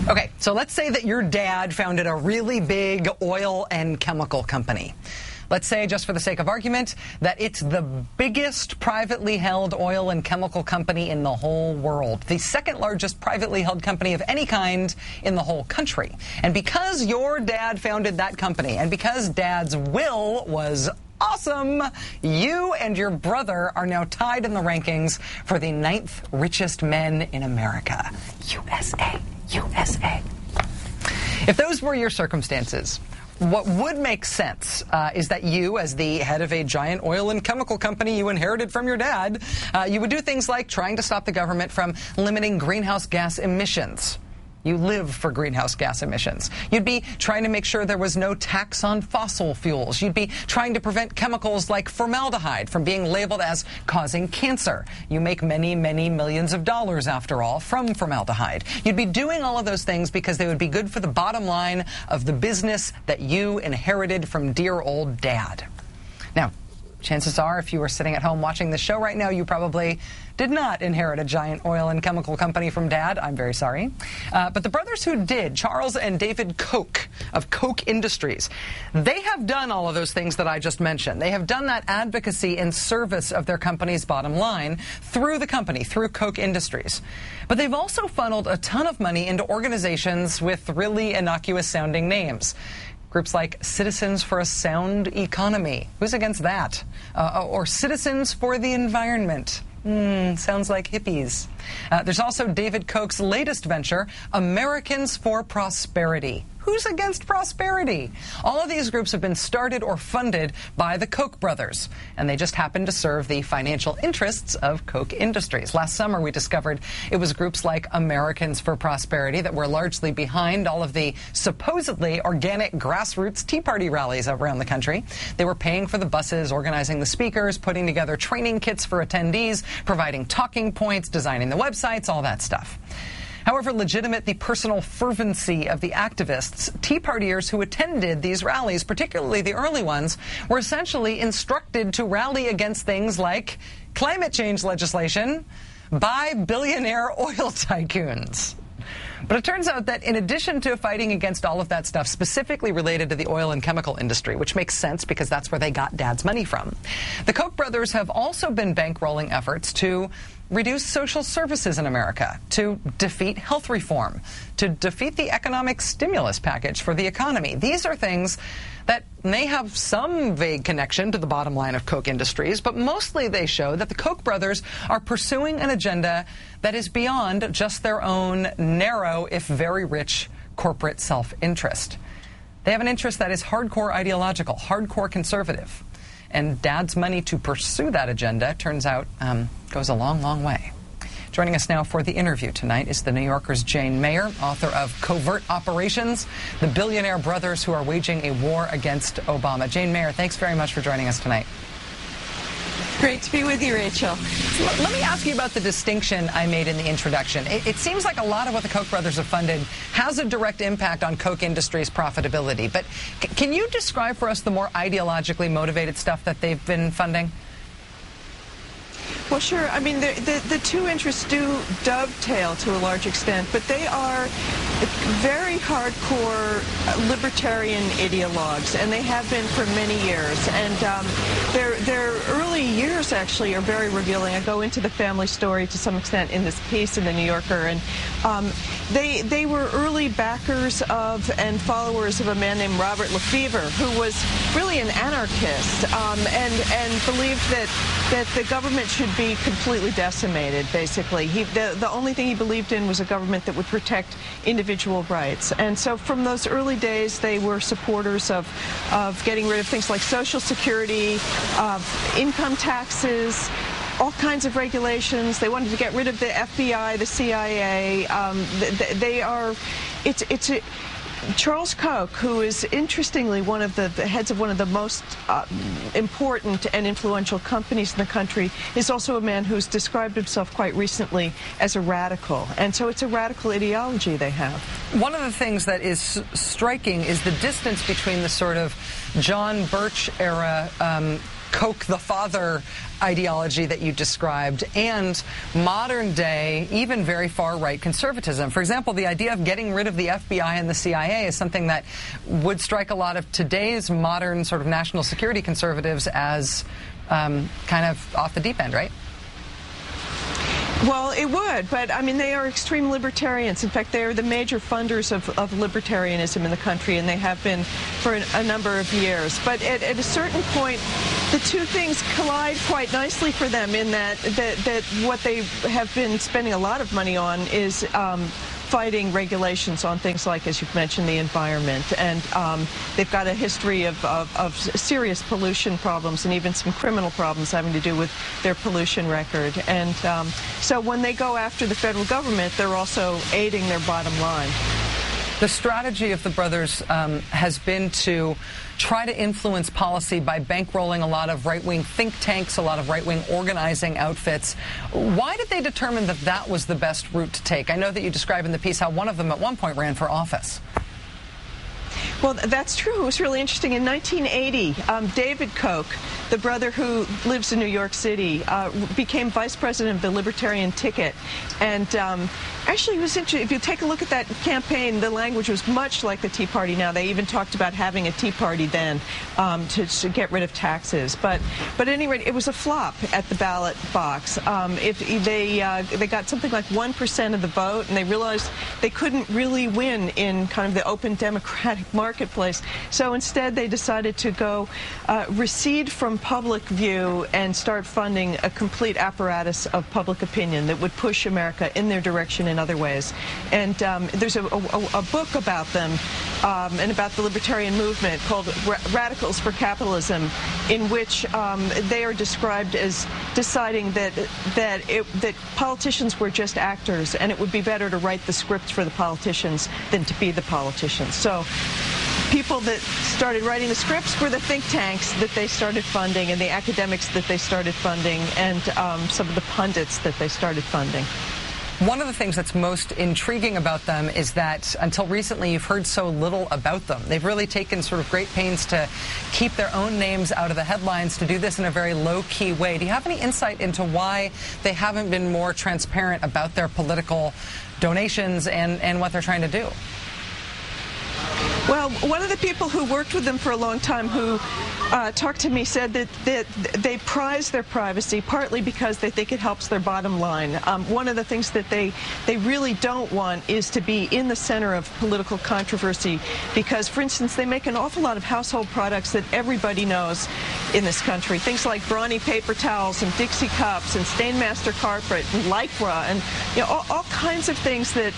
Okay, so let's say that your dad founded a really big oil and chemical company. Let's say, just for the sake of argument, that it's the biggest privately held oil and chemical company in the whole world, the second largest privately held company of any kind in the whole country. And because your dad founded that company, and because Dad's will was awesome, you and your brother are now tied in the rankings for the 9th richest men in America. USA. USA. If those were your circumstances, what would make sense is that you, as the head of a giant oil and chemical company you inherited from your dad, you would do things like trying to stop the government from limiting greenhouse gas emissions. You live for greenhouse gas emissions. You'd be trying to make sure there was no tax on fossil fuels. You'd be trying to prevent chemicals like formaldehyde from being labeled as causing cancer. You make many, many millions of dollars, after all, from formaldehyde. You'd be doing all of those things because they would be good for the bottom line of the business that you inherited from dear old Dad. Now, chances are, if you were sitting at home watching this show right now, you probably did not inherit a giant oil and chemical company from Dad. I'm very sorry. But the brothers who did, Charles and David Koch of Koch Industries, they have done all of those things that I just mentioned. They have done that advocacy in service of their company's bottom line through the company, through Koch Industries. But they've also funneled a ton of money into organizations with really innocuous-sounding names. Groups like Citizens for a Sound Economy. Who's against that? Or Citizens for the Environment. Sounds like hippies. There's also David Koch's latest venture, Americans for Prosperity. Who's against prosperity? All of these groups have been started or funded by the Koch brothers, and they just happen to serve the financial interests of Koch Industries. Last summer, we discovered it was groups like Americans for Prosperity that were largely behind all of the supposedly organic grassroots Tea Party rallies around the country. They were paying for the buses, organizing the speakers, putting together training kits for attendees, providing talking points, designing the websites, all that stuff. However legitimate the personal fervency of the activists, Tea Partiers who attended these rallies, particularly the early ones, were essentially instructed to rally against things like climate change legislation by billionaire oil tycoons. But it turns out that in addition to fighting against all of that stuff specifically related to the oil and chemical industry, which makes sense because that's where they got Dad's money from, the Koch brothers have also been bankrolling efforts to reduce social services in America, to defeat health reform, to defeat the economic stimulus package for the economy. These are things that may have some vague connection to the bottom line of Koch Industries, but mostly they show that the Koch brothers are pursuing an agenda that is beyond just their own narrow, if very rich, corporate self-interest. They have an interest that is hardcore ideological, hardcore conservative. And Dad's money to pursue that agenda, turns out, goes a long, long way. Joining us now for the interview tonight is the New Yorker's Jane Mayer, author of Covert Operations, the billionaire brothers who are waging a war against Obama. Jane Mayer, thanks very much for joining us tonight. Great to be with you, Rachel. So let me ask you about the distinction I made in the introduction. It seems like a lot of what the Koch brothers have funded has a direct impact on Koch Industries' profitability. But can you describe for us the more ideologically motivated stuff that they've been funding? Well, sure. I mean, the two interests do dovetail to a large extent, but they are very hardcore libertarian ideologues, and they have been for many years. And their early years, actually, are very revealing. I go into the family story to some extent in this piece in the New Yorker, and they were early backers of and followers of a man named Robert Lefevre, who was really an anarchist and believed that the government should be completely decimated, basically. The only thing he believed in was a government that would protect individual rights. And so from those early days, they were supporters of getting rid of things like Social Security, income taxes, all kinds of regulations. They wanted to get rid of the FBI, the CIA. Charles Koch, who is interestingly one of the heads of one of the most important and influential companies in the country, is also a man who's described himself quite recently as a radical. And so it's a radical ideology they have. One of the things that is striking is the distance between the sort of John Birch era Koch the father ideology that you described and modern day, even very far right conservatism. For example, the idea of getting rid of the FBI and the CIA is something that would strike a lot of today's modern sort of national security conservatives as kind of off the deep end, right? Well, it would, but I mean, they are extreme libertarians. In fact, they are the major funders of libertarianism in the country, and they have been for a number of years. But at a certain point, the two things collide quite nicely for them in that what they have been spending a lot of money on is fighting regulations on things like, as you've mentioned, the environment. And they've got a history of serious pollution problems and even some criminal problems having to do with their pollution record. And so when they go after the federal government, they're also aiding their bottom line. The strategy of the brothers has been to try to influence policy by bankrolling a lot of right-wing think tanks, a lot of right-wing organizing outfits. Why did they determine that that was the best route to take? I know that you describe in the piece how one of them at one point ran for office. Well, that's true. It was really interesting. In 1980, David Koch, the brother who lives in New York City, became vice president of the Libertarian ticket. And actually, it was interesting. If you take a look at that campaign, the language was much like the Tea Party now. They even talked about having a Tea Party then to get rid of taxes. But at any rate, it was a flop at the ballot box. They got something like 1% of the vote, and they realized they couldn't really win in kind of the open democratic marketplace. So instead, they decided to go recede from public view and start funding a complete apparatus of public opinion that would push America in their direction in other ways. And there's a book about them and about the libertarian movement called Radicals for Capitalism, in which they are described as deciding that politicians were just actors, and it would be better to write the scripts for the politicians than to be the politicians. So people that started writing the scripts were the think tanks that they started funding and the academics that they started funding and some of the pundits that they started funding. One of the things that's most intriguing about them is that until recently you've heard so little about them. They've really taken sort of great pains to keep their own names out of the headlines, to do this in a very low-key way. Do you have any insight into why they haven't been more transparent about their political donations and what they're trying to do? Well, one of the people who worked with them for a long time who talked to me said that they prize their privacy partly because they think it helps their bottom line. One of the things that they really don't want is to be in the center of political controversy because, for instance, they make an awful lot of household products that everybody knows in this country. Things like Brawny paper towels and Dixie cups and Stainmaster carpet and Lycra and all kinds of things that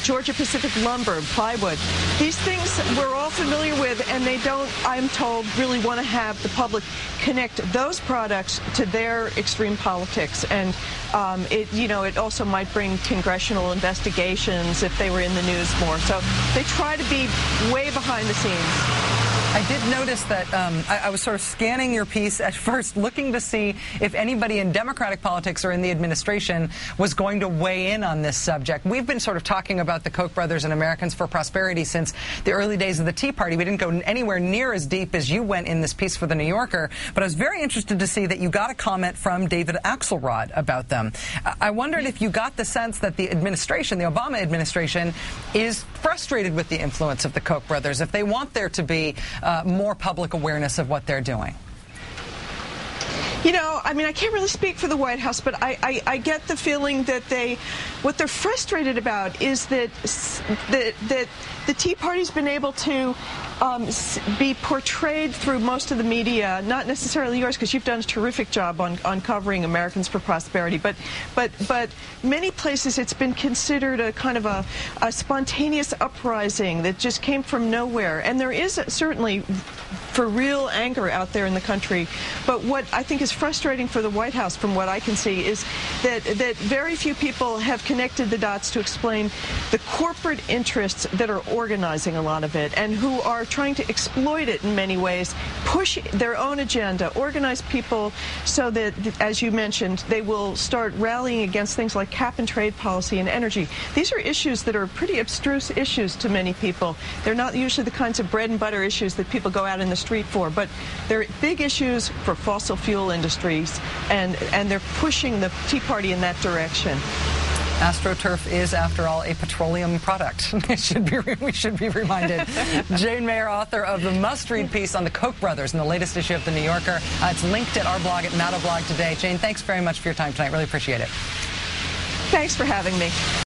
Georgia Pacific lumber, plywood. These things we're all familiar with, and they don't, I'm told, really want to have the public connect those products to their extreme politics. And it also might bring congressional investigations if they were in the news more. So they try to be way behind the scenes. I did notice that I was sort of scanning your piece at first, looking to see if anybody in Democratic politics or in the administration was going to weigh in on this subject. We've been sort of talking about the Koch brothers and Americans for Prosperity since the early days of the Tea Party. We didn't go anywhere near as deep as you went in this piece for The New Yorker, but I was very interested to see that you got a comment from David Axelrod about them. I wondered if you got the sense that the administration, the Obama administration, is frustrated with the influence of the Koch brothers, if they want there to be more public awareness of what they're doing. I mean, I can't really speak for the White House, but I get the feeling that what they're frustrated about is that the Tea Party's been able to be portrayed through most of the media, not necessarily yours, because you've done a terrific job on covering Americans for Prosperity, but many places it's been considered a kind of a spontaneous uprising that just came from nowhere. And there is certainly for real anger out there in the country. But what I think is frustrating for the White House, from what I can see, is that very few people have connected the dots to explain the corporate interests that are organizing a lot of it and who are trying to exploit it in many ways, push their own agenda, organize people so that, as you mentioned, they will start rallying against things like cap-and-trade policy and energy. These are issues that are pretty abstruse issues to many people. They're not usually the kinds of bread-and-butter issues that people go out in the street street for, but they're big issues for fossil fuel industries, and they're pushing the Tea Party in that direction. AstroTurf is, after all, a petroleum product. We should be reminded. Jane Mayer, author of the must-read piece on the Koch brothers in the latest issue of The New Yorker. It's linked at our blog at Maddow blog today. Jane, thanks very much for your time tonight. Really appreciate it. Thanks for having me.